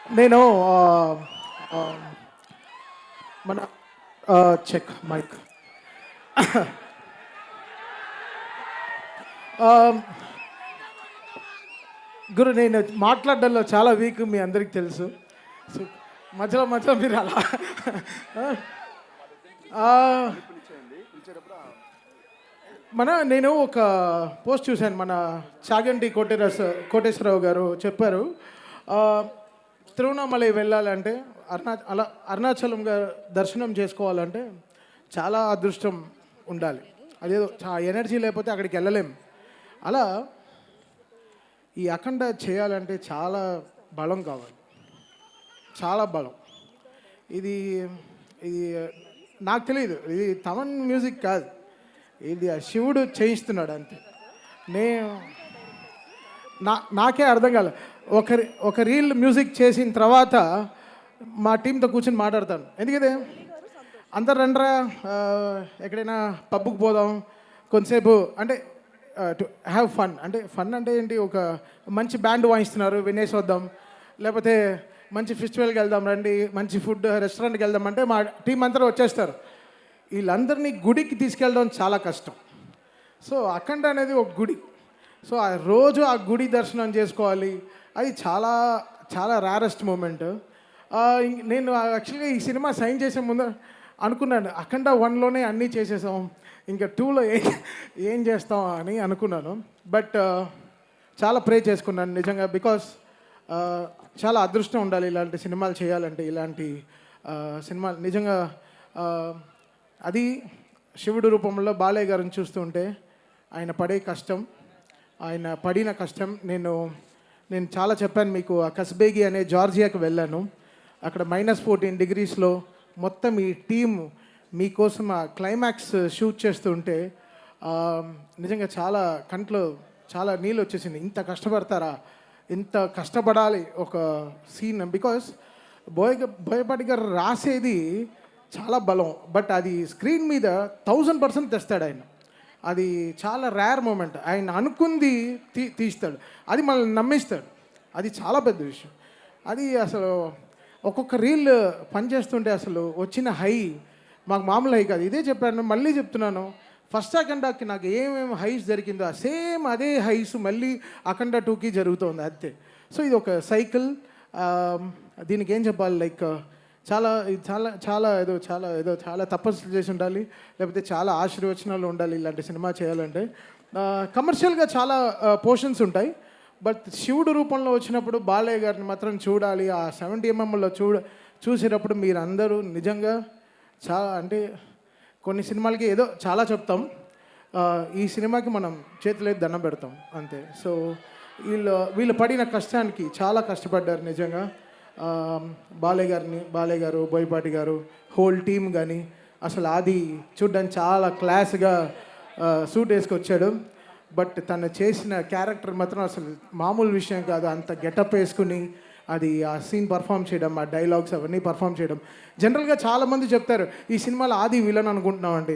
నేను ఆహ్, మన చెక్ మైక్. ఆహ్, గురు నేను మాట్లాడడంలో చాలా వీక్ మీ అందరికి తెలుసు. సో, మధ్యలో మధ్యలో మీరు అలా ఆహ్, నేను ఒక పోస్ట్ చూశాను. మన చాగంటి కోటేశ్వరరావు గారు చెప్పారు. ఆహ్, తిరువణామలై వెళ్ళాలంటే అరుణాచలం గారు దర్శనం చేసుకోవాలంటే చాలా అదృష్టం ఉండాలి. అదేదో ఎనర్జీ లేకపోతే అక్కడికి వెళ్ళలేం. అలా ఈ అఖండ చేయాలంటే చాలా బలం కావాలి. చాలా బలం. ఇది ఇది నాకు తెలియదు. ఇది తమన్ మ్యూజిక్ కాదు. ఇది ఆ శివుడు చేయిస్తున్నాడు అంతే. నేను నాకే అర్థం కాలే. ఒక రీల్ మ్యూజిక్ చేసిన తర్వాత మా టీంతో కూర్చొని మాట్లాడతాను. ఎందుకంటే అందరు రండ్రా ఎక్కడైనా పబ్కి పోదాం కొంతసేపు అంటే టు హ్యావ్ ఫన్. అంటే ఫన్ అంటే ఏంటి, ఒక మంచి బ్యాండ్ వాయిస్తున్నారు వినేసి వద్దాం, లేకపోతే మంచి ఫెస్టివల్కి వెళ్దాం రండి, మంచి ఫుడ్ రెస్టారెంట్కి వెళ్దాం అంటే మా టీం అంతా వచ్చేస్తారు. వీళ్ళందరినీ గుడికి తీసుకెళ్ళడం చాలా కష్టం. సో అఖండ అనేది ఒక గుడి. సో ఆ రోజు ఆ గుడి దర్శనం చేసుకోవాలి. అది చాలా చాలా రేరెస్ట్ మూమెంట్. నేను యాక్చువల్గా ఈ సినిమా సైన్ చేసే ముందు అనుకున్నాను, అఖండ 1లోనే అన్నీ చేసేసాం, ఇంకా 2లో ఏం చేస్తాం అని అనుకున్నాను. బట్ చాలా ప్రే చేసుకున్నాను నిజంగా. బికాస్ చాలా అదృష్టం ఉండాలి ఇలాంటి సినిమాలు చేయాలంటే. ఇలాంటి సినిమాలు నిజంగా అది శివుడు రూపంలో బాలయ్య గారిని చూస్తుంటే ఆయన పడే కష్టం, ఆయన పడిన కష్టం నేను చాలా చెప్పాను మీకు. ఆ కస్బేగి అనే జార్జియాకి వెళ్ళాను. అక్కడ -14 డిగ్రీస్లో మొత్తం ఈ టీమ్ మీకోసం ఆ క్లైమాక్స్ షూట్ చేస్తుంటే నిజంగా చాలా కంట్లో చాలా నీళ్ళు వచ్చేసింది. ఇంత కష్టపడతారా, ఇంత కష్టపడాలి ఒక సీన్. బికాస్ బోయపాటి గారు రాసేది చాలా బలం, బట్ అది స్క్రీన్ మీద 1000% తెస్తాడు ఆయన. అది చాలా రేర్ మూమెంట్. ఆయన అనుకుంది తీస్తాడు, అది మనల్ని నమ్మిస్తాడు. అది చాలా పెద్ద విషయం. అది అసలు ఒక్కొక్క రీల్ పనిచేస్తుంటే అసలు వచ్చిన హై మాకు మామూలు హై కాదు. ఇదే చెప్పాను, మళ్ళీ చెప్తున్నాను. ఫస్ట్ అఖండాకి నాకు ఏమేమి హైస్ జరిగిందో సేమ్ అదే హైస్ మళ్ళీ అఖండ 2కి జరుగుతుంది అంతే. సో ఇది ఒక సైకిల్. దీనికి ఏం చెప్పాలి, లైక్ చాలా చాలా చాలా చాలా తపస్సు చేసి ఉండాలి, లేకపోతే చాలా ఆశీర్వచనాలు ఉండాలి ఇలాంటి సినిమా చేయాలంటే. కమర్షియల్గా చాలా పోర్షన్స్ ఉంటాయి, బట్ శివుడు రూపంలో వచ్చినప్పుడు బాలయ్య గారిని మాత్రం చూడాలి. ఆ 70mmలో చూసేటప్పుడు మీరు అందరూ నిజంగా చాలా అంటే కొన్ని సినిమాలకి ఏదో చాలా చెప్తాం, ఈ సినిమాకి మనం చేతులైతే దండం పెడతాం అంతే. సో వీళ్ళు పడిన కష్టానికి చాలా కష్టపడ్డారు నిజంగా. బాలయ్య గారు, బోయపాటి గారు, హోల్ టీమ్ కానీ అసలు అది చూడ్డానికి చాలా క్లాస్గా సూట్ వేసుకొచ్చాడు. బట్ తను చేసిన క్యారెక్టర్ మాత్రం అసలు మామూలు విషయం కాదు. అంత గెటప్ వేసుకుని అది ఆ సీన్ పర్ఫామ్ చేయడం, ఆ డైలాగ్స్ అవన్నీ పర్ఫామ్ చేయడం. జనరల్గా చాలామంది చెప్తారు ఈ సినిమాలో ఆది విలన్ అనుకుంటున్నాం అంటే,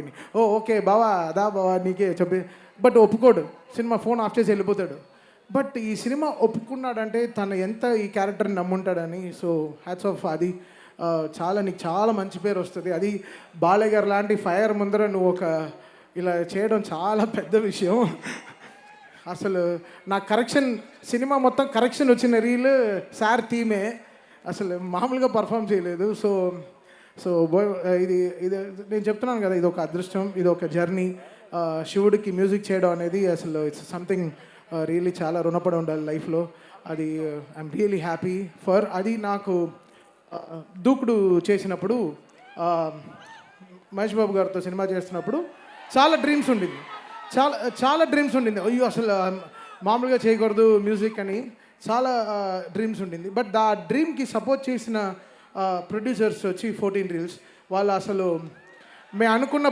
ఓకే బావా అదా బావా నీకే చెప్పి, బట్ ఒప్పుకోడు. సినిమా ఫోన్ ఆఫ్ చేసి వెళ్ళిపోతాడు. బట్ ఈ సినిమా ఒప్పుకున్నాడంటే తను ఎంత ఈ క్యారెక్టర్ని నమ్ముంటాడని. సో హ్యాట్స్ ఆఫ్ అది. నీకు చాలా మంచి పేరు వస్తుంది. అది బాలయ్య గారు లాంటి ఫైర్ ముందర నువ్వు ఇలా చేయడం చాలా పెద్ద విషయం. అసలు నా సినిమా మొత్తం కరెక్షన్ వచ్చిన రీల్ సార్ టీమే అసలు మామూలుగా పర్ఫామ్ చేయలేదు. సో ఇది ఇది నేను చెప్తున్నాను కదా, ఇది ఒక అదృష్టం, ఇది ఒక జర్నీ. శివుడికి మ్యూజిక్ చేయడం అనేది అసలు ఇట్స్ సంథింగ్ రియలీ చాలా రుణపడి ఉండాలి లైఫ్లో. అది ఐఎమ్ రియలీ హ్యాపీ ఫర్. అది నాకు దూకుడు చేసినప్పుడు మహేష్ బాబు గారితో సినిమా చేస్తున్నప్పుడు చాలా డ్రీమ్స్ ఉండింది. చాలా డ్రీమ్స్ ఉండింది. అయ్యో అసలు మామూలుగా చేయకూడదు మ్యూజిక్ అని చాలా డ్రీమ్స్ ఉండింది. బట్ ఆ డ్రీమ్కి సపోర్ట్ చేసిన ప్రొడ్యూసర్స్ వచ్చి 14 రీల్స్ వాళ్ళు అసలు మేము అనుకున్న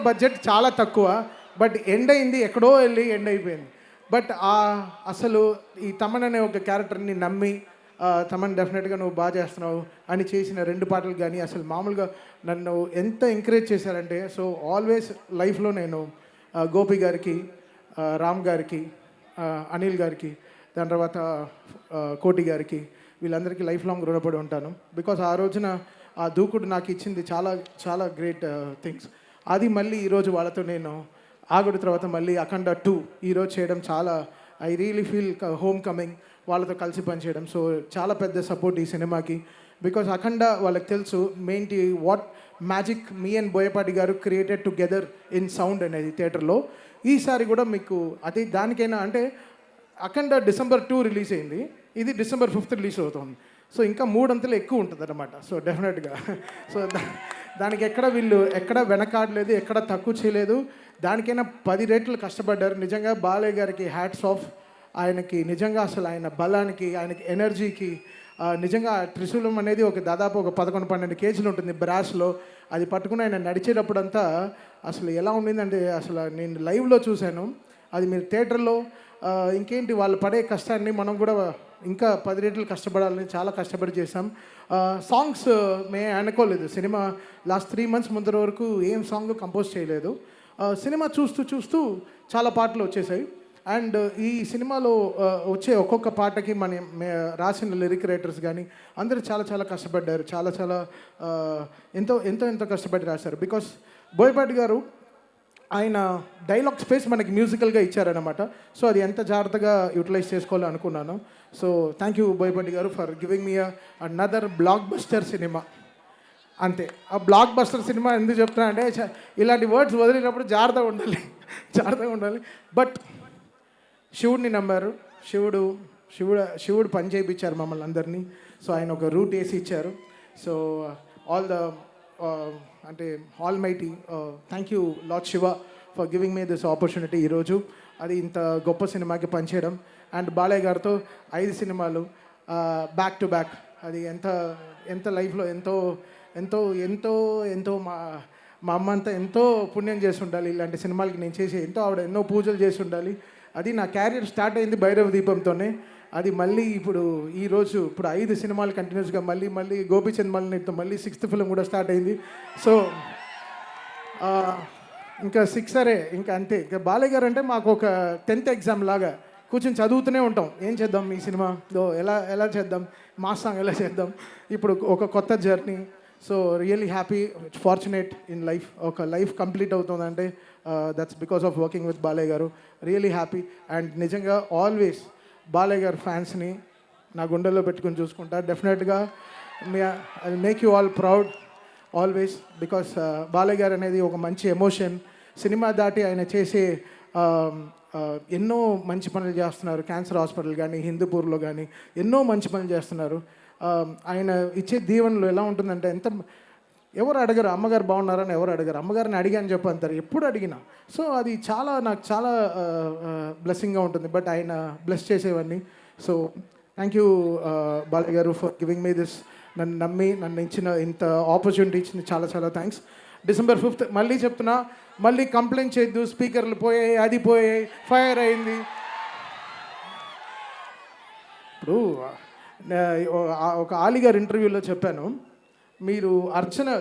బడ్జెట్ చాలా తక్కువ, బట్ ఎండ్ అయింది ఎక్కడో వెళ్ళి ఎండ్ అయిపోయింది. బట్ అసలు ఈ తమన్ అనే ఒక క్యారెక్టర్ని నమ్మి తమన్ డెఫినెట్గా నువ్వు బాగా చేస్తున్నావు అని చేసిన 2 పాటలు కానీ అసలు మామూలుగా నన్ను ఎంత ఎంకరేజ్ చేశారంటే. సో ఆల్వేస్ లైఫ్లో నేను గోపి గారికి, రామ్ గారికి, అనిల్ గారికి దాని తర్వాత కోటి గారికి, వీళ్ళందరికీ లైఫ్ లాంగ్ రుణపడి ఉంటాను. బికాస్ ఆ రోజున ఆ దూకుడు నాకు ఇచ్చింది చాలా చాలా గ్రేట్ థింగ్స్. అది మళ్ళీ ఈరోజు వాళ్ళతో నేను ఆగుడు తర్వాత మళ్ళీ అఖండ 2 ఈరోజు చేయడం చాలా I really feel home coming వాళ్ళతో కలిసి పనిచేయడం. సో చాలా పెద్ద సపోర్ట్ ఈ సినిమాకి. బికాస్ అఖండ వాళ్ళకి తెలుసు మెయిన్టి what magic me and Boyapati garu created together in sound అనేది థియేటర్లో. ఈసారి కూడా మీకు అది దానికైనా అంటే అఖండ December 2 రిలీజ్ అయింది, ఇది December 5 రిలీజ్ అవుతుంది. సో ఇంకా 3 అంతలు ఎక్కువ ఉంటుంది అన్నమాట. సో డెఫినెట్గా సో దానికి ఎక్కడ వీళ్ళు ఎక్కడ వెనకాడలేదు, ఎక్కడ తక్కువ చేయలేదు. దానికైనా 10 రెట్లు కష్టపడ్డారు. నిజంగా బాలయ్య గారికి హ్యాట్స్ ఆఫ్. ఆయనకి నిజంగా అసలు ఆయన బలానికి, ఆయనకి ఎనర్జీకి నిజంగా త్రిశూలం అనేది ఒక దాదాపు ఒక 11-12 కేజీలు ఉంటుంది బ్రాస్లో. అది పట్టుకుని ఆయన నడిచేటప్పుడంతా అసలు ఎలా ఉండిందంటే అసలు నేను లైవ్లో చూశాను. అది మీరు థియేటర్లో ఇంకేంటి వాళ్ళు పడే కష్టాన్ని మనం కూడా ఇంకా 10 రెట్లు కష్టపడాలని చాలా కష్టపడి చేసాం. సాంగ్స్ మేము అనుకోలేదు. సినిమా లాస్ట్ 3 months ముందర వరకు ఏం సాంగ్ కంపోజ్ చేయలేదు. సినిమా చూస్తూ చూస్తూ చాలా పాటలు వచ్చేసాయి. అండ్ ఈ సినిమాలో వచ్చే ఒక్కొక్క పాటకి రాసిన లిరిక్ రైటర్స్ కానీ అందరూ చాలా చాలా కష్టపడ్డారు. చాలా చాలా ఎంతో ఎంతో ఎంతో కష్టపడి రాశారు. బికాస్ బోయపాటి గారు ఆయన డైలాగ్ స్పేస్ మనకి మ్యూజికల్గా ఇచ్చారనమాట. సో అది ఎంత జాగ్రత్తగా యూటిలైజ్ చేసుకోవాలో అనుకున్నాను. సో థ్యాంక్ యూ బోయపాటి గారు for giving me another block buster cinema. అంతే. ఆ బ్లాక్ బస్టర్ సినిమా ఎందుకు చెప్తున్నా అంటే ఇలాంటి వర్డ్స్ వదిలినప్పుడు జాగ్రత్తగా ఉండాలి. బట్ శివుడిని నమ్మారు. శివుడు పని చేయించారు మమ్మల్ని అందరినీ. సో ఆయన ఒక రూట్ వేసి ఇచ్చారు. So all mighty thank you lord Shiva for giving me this opportunity ఈరోజు. అది ఇంత గొప్ప సినిమాకి పనిచేయడం. అండ్ బాలయ్య గారితో 5 సినిమాలు బ్యాక్ టు బ్యాక్. అది ఎంత లైఫ్లో ఎంతో ఎంతో ఎంతో ఎంతో మా అమ్మ అంతా ఎంతో పుణ్యం చేసి ఉండాలి. ఇలాంటి సినిమాలకి నేను చేసి ఆవిడ ఎన్నో పూజలు చేసి ఉండాలి. అది నా క్యారియర్ స్టార్ట్ అయింది భైరవ దీపంతోనే. అది మళ్ళీ ఇప్పుడు 5 సినిమాలు కంటిన్యూస్గా మళ్ళీ గోపీచంద్ మల్లితో మళ్ళీ 6th ఫిలిం కూడా స్టార్ట్ అయింది. సో ఇంకా 6 సరే ఇంకా అంతే. ఇంకా బాలయ్య గారు అంటే మాకు ఒక 10th ఎగ్జామ్ లాగా కూర్చొని చదువుతూనే ఉంటాం. ఏం చేద్దాం ఈ సినిమాలో, ఎలా చేద్దాం, మాస్ సాంగ్ ఎలా చేద్దాం, ఇప్పుడు ఒక కొత్త journey. So really happy, fortunate in life. ఒక లైఫ్ కంప్లీట్ అవుతుందంటే that's because of working with Balayya garu. Really happy. And నిజంగా ఆల్వేస్ బాలయ్య గారు ఫ్యాన్స్ని నా గుండెల్లో పెట్టుకుని చూసుకుంటా. డెఫినెట్గా I make you all proud always. Because Balayya garu అనేది ఒక మంచి ఎమోషన్. సినిమా దాటి ఆయన చేసే ఎన్నో మంచి పనులు చేస్తున్నారు. క్యాన్సర్ హాస్పిటల్ కానీ, హిందూపూర్లో కానీ ఎన్నో మంచి పనులు చేస్తున్నారు. ఆయన ఇచ్చే దీవెనలు ఎలా ఉంటుందంటే ఎవరు అడగరు అమ్మగారు బాగున్నారని, ఎవరు అడగరు. అమ్మగారిని అడిగాను చెప్పి అంటారు ఎప్పుడు అడిగినా. సో అది నాకు చాలా బ్లెస్సింగ్గా ఉంటుంది. బట్ ఆయన బ్లెస్ చేసేవన్నీ. సో థ్యాంక్ యూ బాలయ్య గారు ఫర్ గివింగ్ మీ దిస్. నన్ను నమ్మి నన్ను ఇచ్చిన ఇంత ఆపర్చునిటీ ఇచ్చింది చాలా చాలా థ్యాంక్స్. December 5th మళ్ళీ చెప్తున్నా, మళ్ళీ కంప్లైంట్ చేయొద్దు. స్పీకర్లు పోయాయి, అది పోయాయి, ఫైర్ అయింది. ఇప్పుడు ఒక ఆలిగారు ఇంటర్వ్యూలో చెప్పాను, మీరు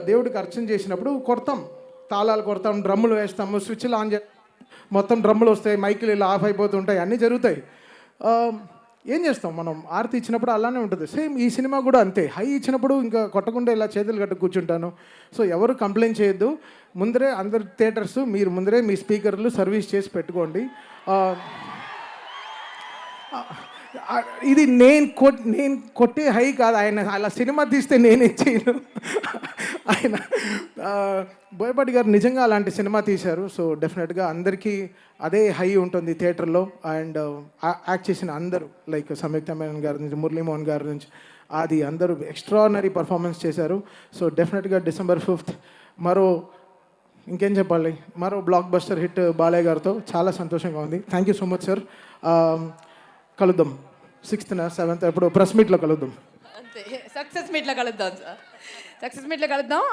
దేవుడికి అర్చన చేసినప్పుడు తాళాలు కొడతాం, డ్రమ్ములు వేస్తాము, స్విచ్లు ఆన్ చే మొత్తం డ్రమ్ములు వస్తాయి, మైకులు ఇలా ఆఫ్ అయిపోతుంటాయి, అన్నీ జరుగుతాయి. ఏం చేస్తాం మనం? ఆరతి ఇచ్చినప్పుడు అలానే ఉంటుంది. సేమ్ ఈ సినిమా కూడా అంతే. హై ఇచ్చినప్పుడు ఇంకా కొట్టకుండా ఇలా చేతులు కట్టు కూర్చుంటాను. సో ఎవరు కంప్లైంట్ చేయొద్దు. ముందరే అందరు థియేటర్స్ మీరు ముందరే మీ స్పీకర్లు సర్వీస్ చేసి పెట్టుకోండి. ఇది నేను కొట్టే హై కాదు. ఆయన అలా సినిమా తీస్తే నేనేం చేయను. ఆయన బోయపాటి గారు నిజంగా అలాంటి సినిమా తీశారు. సో డెఫినెట్గా అందరికీ అదే హై ఉంటుంది థియేటర్లో. అండ్ యాక్ట్ చేసిన అందరూ లైక్ సంయుక్త మేనన్ గారి నుంచి, మురళీమోహన్ గారి నుంచి, అది అందరూ ఎక్స్ట్రాడినరీ పర్ఫార్మెన్స్ చేశారు. సో డెఫినెట్గా December 5th ఇంకేం చెప్పాలి, మరో బ్లాక్ బస్టర్ హిట్ బాలయ్య గారితో చాలా సంతోషంగా ఉంది. Thank you so much sir. కలుద్దాం 6th 7th ఎప్పుడు ప్రెస్ మీట్లో కలుద్దాం. అంతే, సక్సెస్ మీట్లో కలుద్దాం సార్. సక్సెస్ మీట్లో కలుద్దాం.